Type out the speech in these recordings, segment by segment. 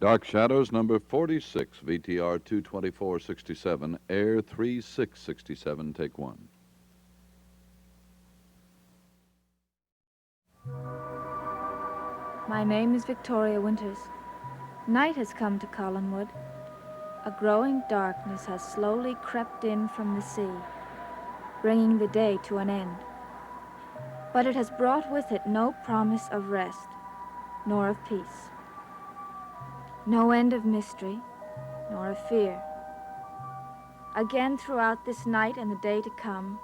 Dark Shadows, number 46, VTR 22467, Air 3667, take one. My name is Victoria Winters. Night has come to Collinwood. A growing darkness has slowly crept in from the sea, bringing the day to an end. But it has brought with it no promise of rest, nor of peace. No end of mystery, nor of fear. Again throughout this night and the day to come,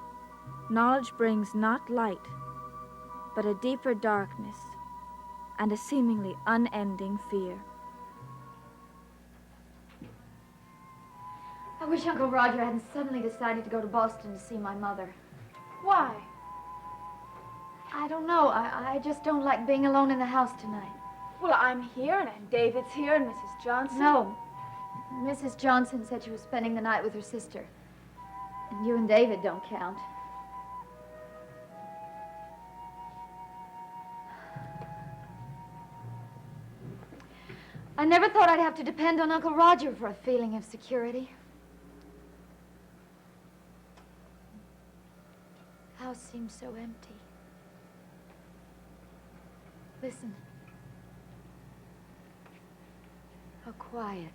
knowledge brings not light, but a deeper darkness and a seemingly unending fear. I wish Uncle Roger hadn't suddenly decided to go to Boston to see my mother. Why? I don't know. I just don't like being alone in the house tonight. Well, I'm here, and David's here, and Mrs. Johnson. No. Mrs. Johnson said she was spending the night with her sister. And you and David don't count. I never thought I'd have to depend on Uncle Roger for a feeling of security. The house seems so empty. Listen. How quiet.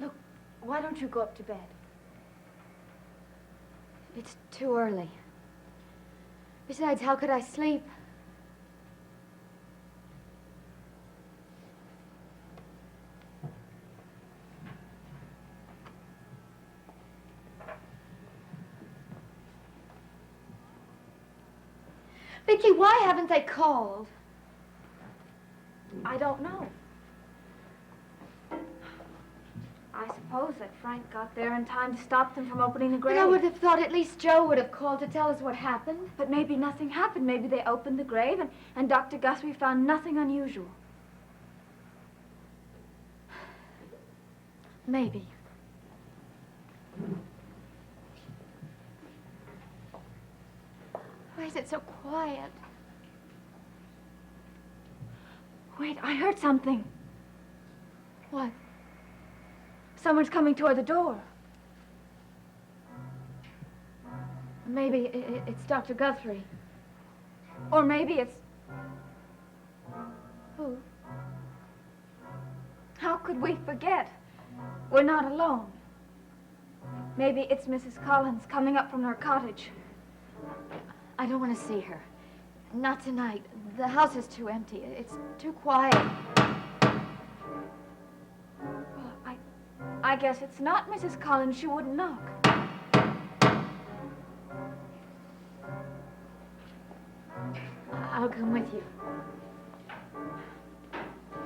Look, why don't you go up to bed? It's too early. Besides, how could I sleep? Vicky, why haven't they called? I don't know. I suppose that Frank got there in time to stop them from opening the grave. But I would have thought at least Joe would have called to tell us what happened. But maybe nothing happened. Maybe they opened the grave and Dr. Guthrie found nothing unusual. Maybe. Why is it so quiet? Wait, I heard something. What? Someone's coming toward the door. Maybe it's Dr. Guthrie. Or maybe it's... Who? How could we forget? We're not alone. Maybe it's Mrs. Collins coming up from her cottage. I don't want to see her. Not tonight. The house is too empty. It's too quiet. Well, I guess it's not Mrs. Collins. She wouldn't knock. I'll come with you.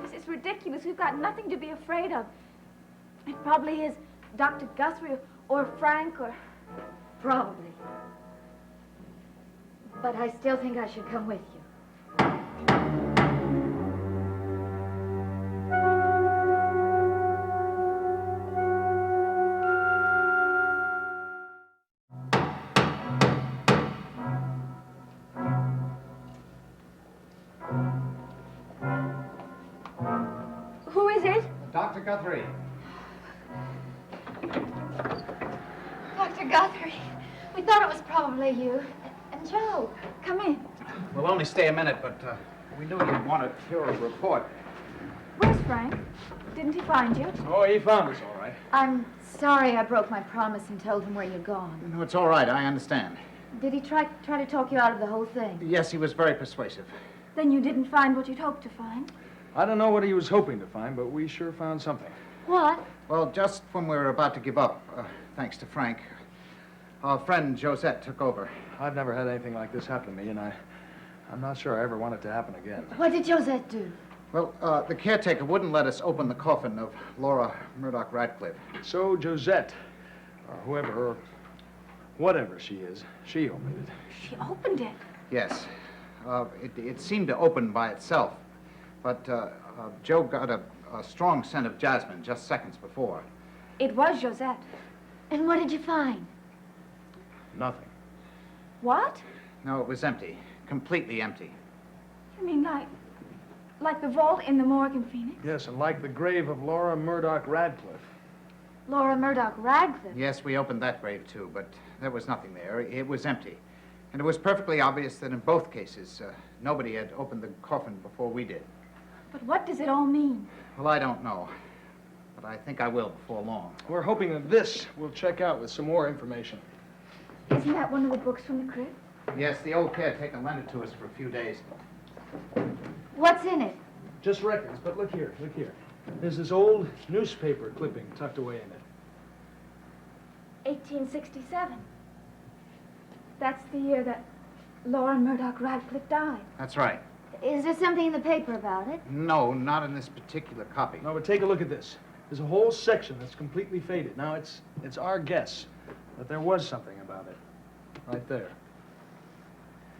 This is ridiculous. We've got nothing to be afraid of. It probably is Dr. Guthrie or Frank or... Probably. But I still think I should come with you. Who is it? Dr. Guthrie. Dr. Guthrie, we thought it was probably you. And Joe. Come in. We'll only stay a minute, but we knew you'd want to hear a report. Where's Frank? Didn't he find you? Oh, he found us all right. I'm sorry I broke my promise and told him where you'd gone. No, it's all right. I understand. Did he try to talk you out of the whole thing? Yes, he was very persuasive. Then you didn't find what you'd hoped to find? I don't know what he was hoping to find, but we sure found something. What? Well, just when we were about to give up, thanks to Frank, our friend Josette took over. I've never had anything like this happen to me, and I'm not sure I ever want it to happen again. What did Josette do? Well, the caretaker wouldn't let us open the coffin of Laura Murdoch Radcliffe. So Josette, or whoever, or whatever she is, she opened it. She opened it. Yes. It seemed to open by itself, but Joe got a strong scent of jasmine just seconds before. It was Josette. And what did you find? Nothing. What? No, it was empty. Completely empty. You mean Like the vault in the morgue in Phoenix? Yes, and like the grave of Laura Murdoch Radcliffe. Laura Murdoch Radcliffe. Yes, we opened that grave, too, but there was nothing there. It was empty. And it was perfectly obvious that in both cases, nobody had opened the coffin before we did. But what does it all mean? Well, I don't know. But I think I will before long. We're hoping that this will check out with some more information. Isn't that one of the books from the crypt? Yes, the old caretaker lent it to us for a few days. What's in it? Just records, but look here, look here. There's this old newspaper clipping tucked away in it. 1867. That's the year that Laura Murdoch Radcliffe died. That's right. Is there something in the paper about it? No, not in this particular copy. No, but take a look at this. There's a whole section that's completely faded. Now, it's our guess that there was something about it. Right there.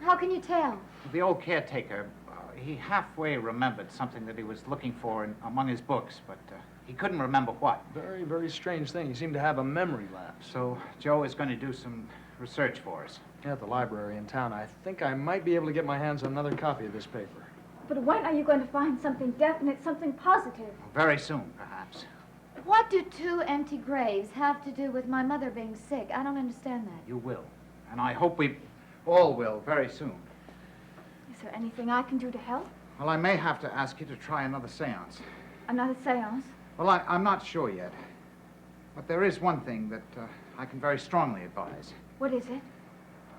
How can you tell? The old caretaker, he halfway remembered something that he was looking for among his books, but he couldn't remember what. Very, very strange thing. He seemed to have a memory lapse. So Joe is going to do some research for us. At the library in town, I think I might be able to get my hands on another copy of this paper. But when are you going to find something definite, something positive? Very soon, perhaps. What do 2 empty graves have to do with my mother being sick? I don't understand that. You will. And I hope we all will very soon. Is there anything I can do to help? Well, I may have to ask you to try another seance. Another seance? Well, I'm not sure yet. But there is one thing that I can very strongly advise. What is it?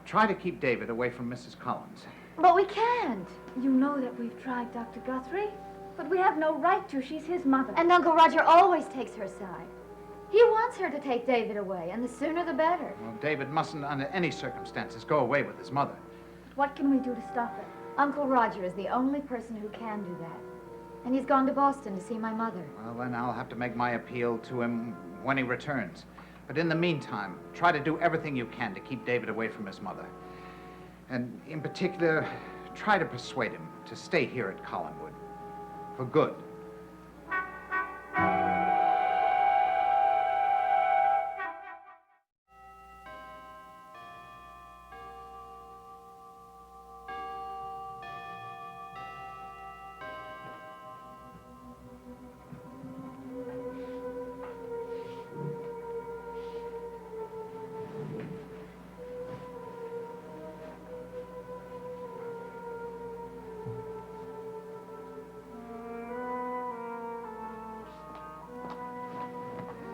Try to keep David away from Mrs. Collins. But we can't. You know that we've tried, Dr. Guthrie. But we have no right to. She's his mother. And Uncle Roger always takes her side. He wants her to take David away, and the sooner the better. Well, David mustn't, under any circumstances, go away with his mother. What can we do to stop it? Uncle Roger is the only person who can do that. And he's gone to Boston to see my mother. Well, then I'll have to make my appeal to him when he returns. But in the meantime, try to do everything you can to keep David away from his mother. And in particular, try to persuade him to stay here at Collinwood. For good.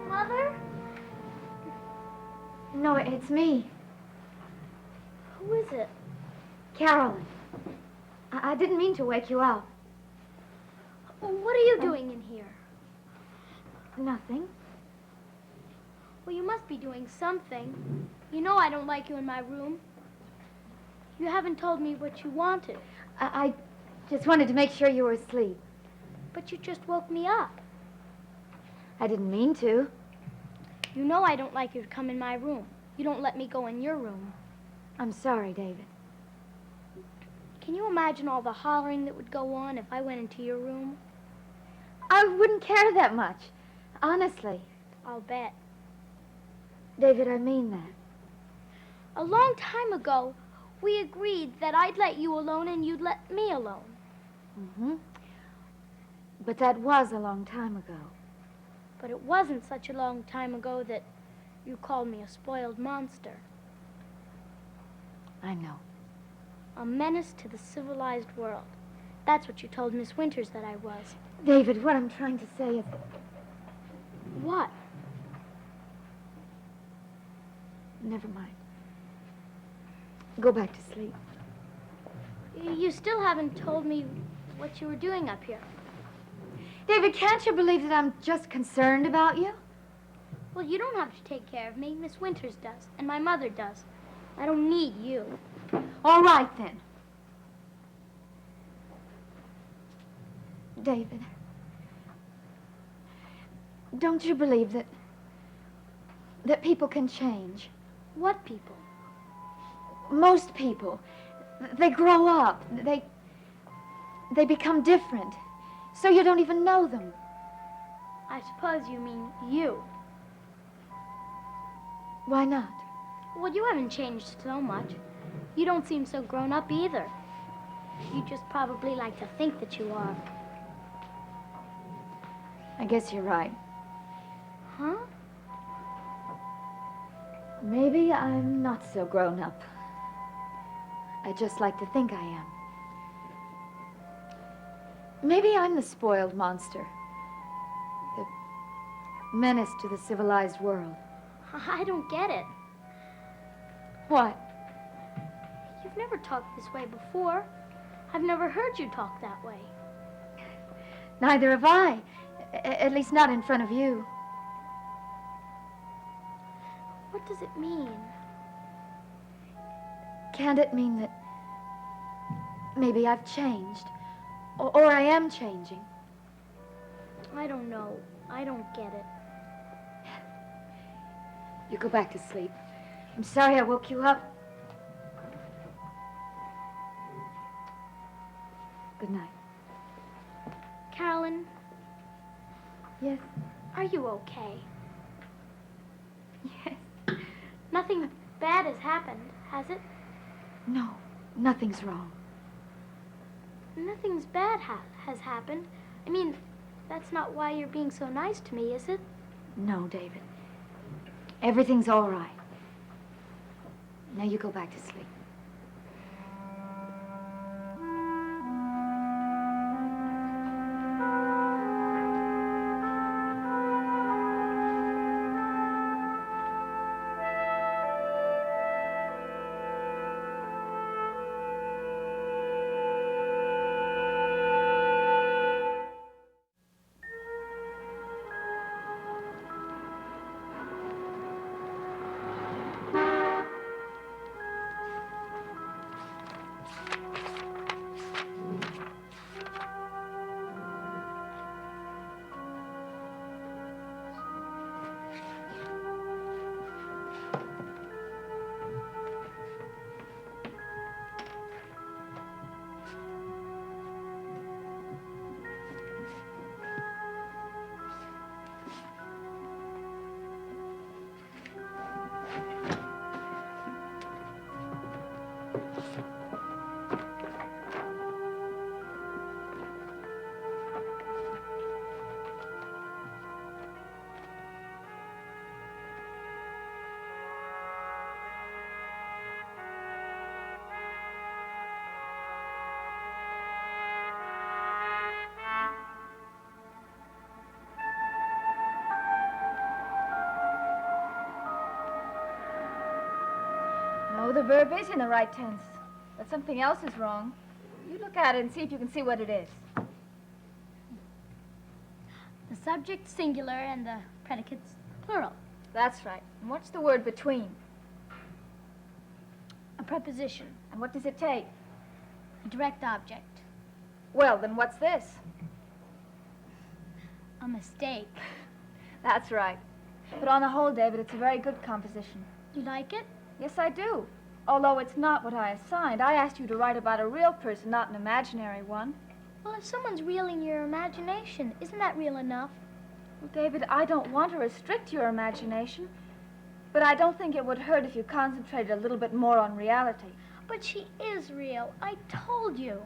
Mother? No, it's me. Who is it? Carolyn. I didn't mean to wake you up. What are you doing in here? Nothing. Well, you must be doing something. You know I don't like you in my room. You haven't told me what you wanted, I just wanted to make sure you were asleep. but you just woke me up. I didn't mean to. You know I don't like you to come in my room. You don't let me go in your room. I'm sorry, David. Can you imagine all the hollering that would go on if I went into your room? I wouldn't care that much. Honestly. I'll bet. David, I mean that. A long time ago, we agreed that I'd let you alone and you'd let me alone. Mm-hmm. But that was a long time ago. But it wasn't such a long time ago that you called me a spoiled monster. I know. A menace to the civilized world. That's what you told Miss Winters that I was. David, what I'm trying to say is... What? Never mind. Go back to sleep. You still haven't told me what you were doing up here. David, can't you believe that I'm just concerned about you? Well, you don't have to take care of me. Miss Winters does, and my mother does. I don't need you. All right, then. David, don't you believe that people can change? What people? Most people. They grow up. They become different. So you don't even know them. I suppose you mean you. Why not? Well, you haven't changed so much. You don't seem so grown up either. You just probably like to think that you are. I guess you're right. Huh? Maybe I'm not so grown up. I just like to think I am. Maybe I'm the spoiled monster. The menace to the civilized world. I don't get it. What? You've never talked this way before. I've never heard you talk that way. Neither have I. At least not in front of you. What does it mean? Can't it mean that maybe I've changed? Or I am changing? I don't know. I don't get it. You go back to sleep. I'm sorry I woke you up. Good night. Carolyn, Yes? are you okay? Yes. Nothing bad has happened, has it? No, nothing's wrong. Nothing's bad has happened. I mean, that's not why you're being so nice to me, is it? No, David. Everything's all right. Now you go back to sleep. No, the verb is in the right tense. But something else is wrong. You look at it and see if you can see what it is. The subject singular and the predicates plural. That's right. And what's the word between? A preposition. And what does it take? A direct object. Well, then what's this? A mistake. That's right. But on the whole, David, it's a very good composition. You like it? Yes, I do. Although it's not what I assigned. I asked you to write about a real person, not an imaginary one. Well, if someone's real in your imagination, isn't that real enough? Well, David, I don't want to restrict your imagination, but I don't think it would hurt if you concentrated a little bit more on reality. But she is real. I told you.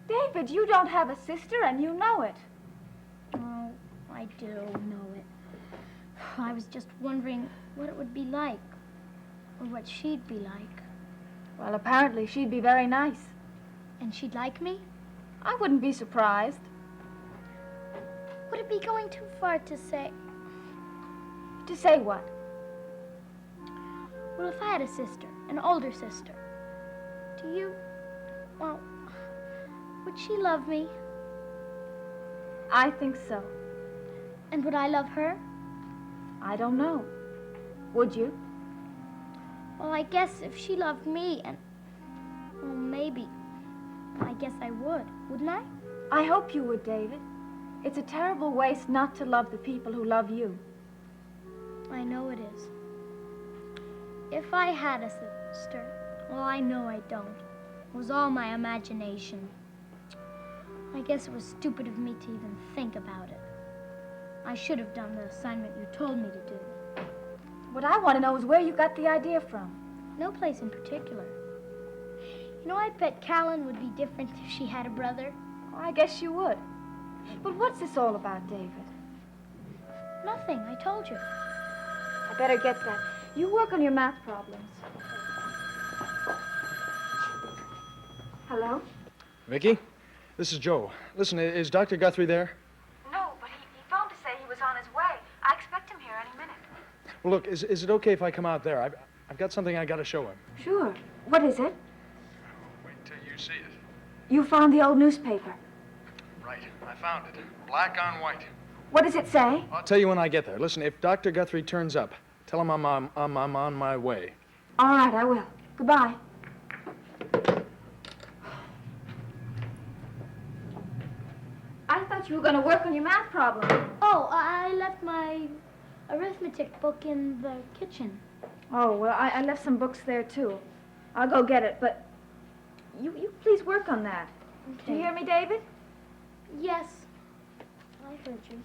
David, you don't have a sister, and you know it. Oh, I do know it. I was just wondering what it would be like, or what she'd be like. Well, apparently she'd be very nice. And she'd like me? I wouldn't be surprised. Would it be going too far to say? To say what? Well, if I had a sister, an older sister, well, would she love me? I think so. And would I love her? I don't know. Would you? Well, I guess if she loved me well, maybe. I guess I would, wouldn't I? I hope you would, David. It's a terrible waste not to love the people who love you. I know it is. If I had a sister, well, I know I don't. It was all my imagination. I guess it was stupid of me to even think about it. I should have done the assignment you told me to do. What I want to know is where you got the idea from. No place in particular. You know, I bet Carolyn would be different if she had a brother. Oh, I guess you would. But what's this all about, David? Nothing, I told you. I better get that. You work on your math problems. Hello? Vicky, this is Joe. Listen, is Dr. Guthrie there? No, but he phoned to say he was on his way. I expect him here any minute. Well, look, is it okay if I come out there? I've got something I got to show him. Sure. What is it? Wait till you see it. You found the old newspaper. Right, I found it. Black on white. What does it say? I'll tell you when I get there. Listen, if Dr. Guthrie turns up, tell him I'm on my way. All right, I will. Goodbye. I thought you were going to work on your math problem. Oh, I left my arithmetic book in the kitchen. Oh, well, I left some books there, too. I'll go get it, but you please work on that. Do you hear me, David? Yes, I heard you.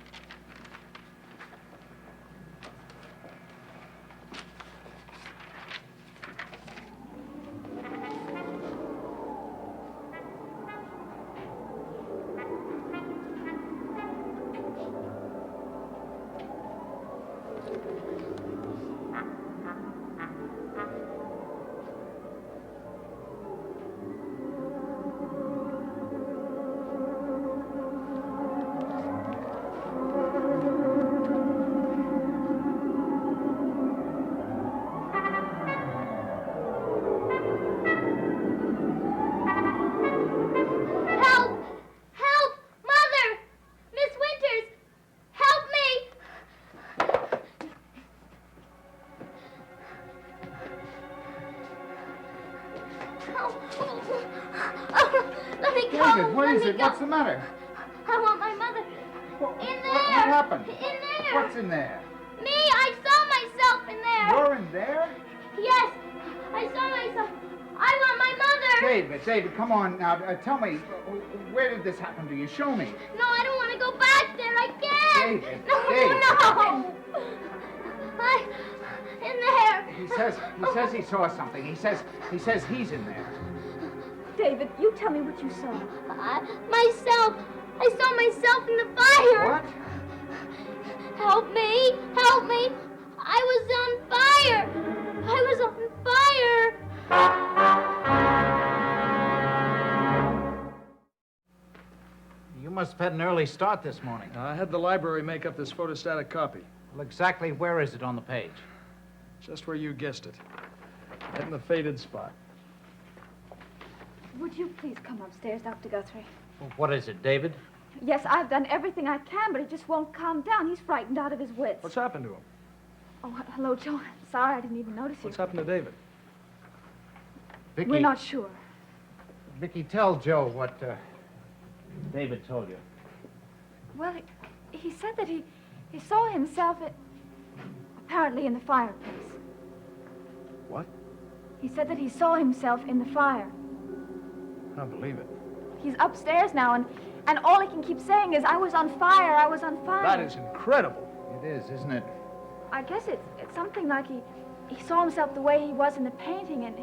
Help! Help! Mother! Miss Winters! Help me! Let me go! David, what Let is me it? go. What's the matter? I want my mother. What In there! what happened? In there! What's in there? Me! I saw myself in there! You're in there? Yes! I saw myself. I want my mother! David, come on now. Tell me, where did this happen to you? Show me. No, I don't want to go back there. I can't! David, No, David. no! In there! He says he saw something. He says he's in there. David, you tell me what you saw. Myself! I saw myself in the fire! What? Help me! Help me! I was on fire! I was on fire! You must have had an early start this morning. I had the library make up this photostatic copy. Well, exactly where is it on the page? Just where you guessed it. Right in the faded spot. Would you please come upstairs, Dr. Guthrie? What is it, David? Yes, I've done everything I can, but he just won't calm down. He's frightened out of his wits. What's happened to him? Oh, hello, Joe. I'm sorry I didn't even notice you. What's happened to David? Vicky, We're not sure. Vicky, tell Joe what David told you. Well, he said that he saw himself apparently in the fireplace. What? He said that he saw himself in the fire. I don't believe it. He's upstairs now, and all he can keep saying is, I was on fire, I was on fire. That is incredible. It is, isn't it? I guess it's something like he saw himself the way he was in the painting and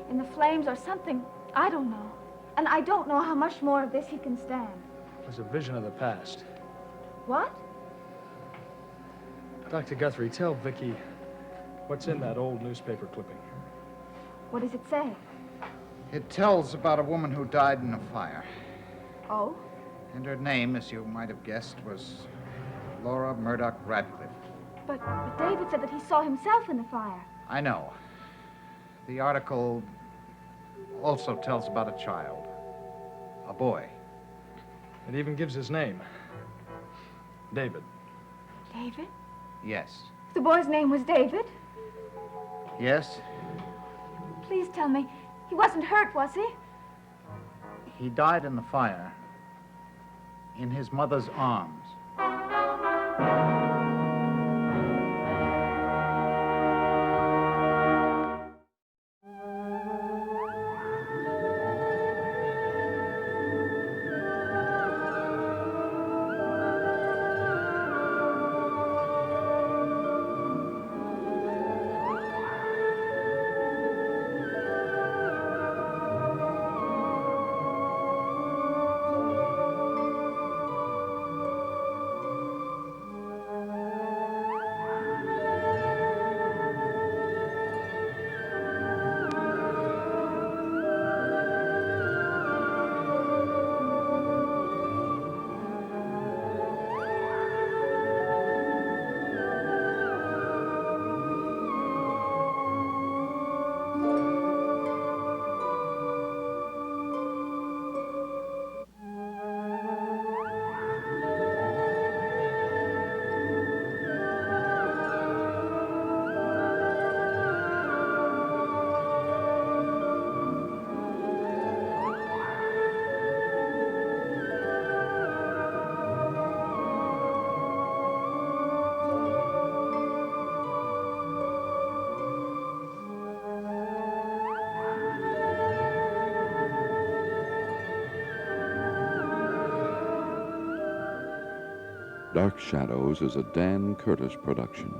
in the flames or something. I don't know. And I don't know how much more of this he can stand. It was a vision of the past. What? Dr. Guthrie, tell Vicky what's in that old newspaper clipping. What does it say? It tells about a woman who died in a fire. Oh? And her name, as you might have guessed, was Laura Murdoch Radcliffe. But David said that he saw himself in the fire. I know. The article also tells about a child. A boy. It even gives his name. David. David? Yes. The boy's name was David? Yes? Please tell me, he wasn't hurt, was he? He died in the fire. In his mother's arms. Dark Shadows is a Dan Curtis production.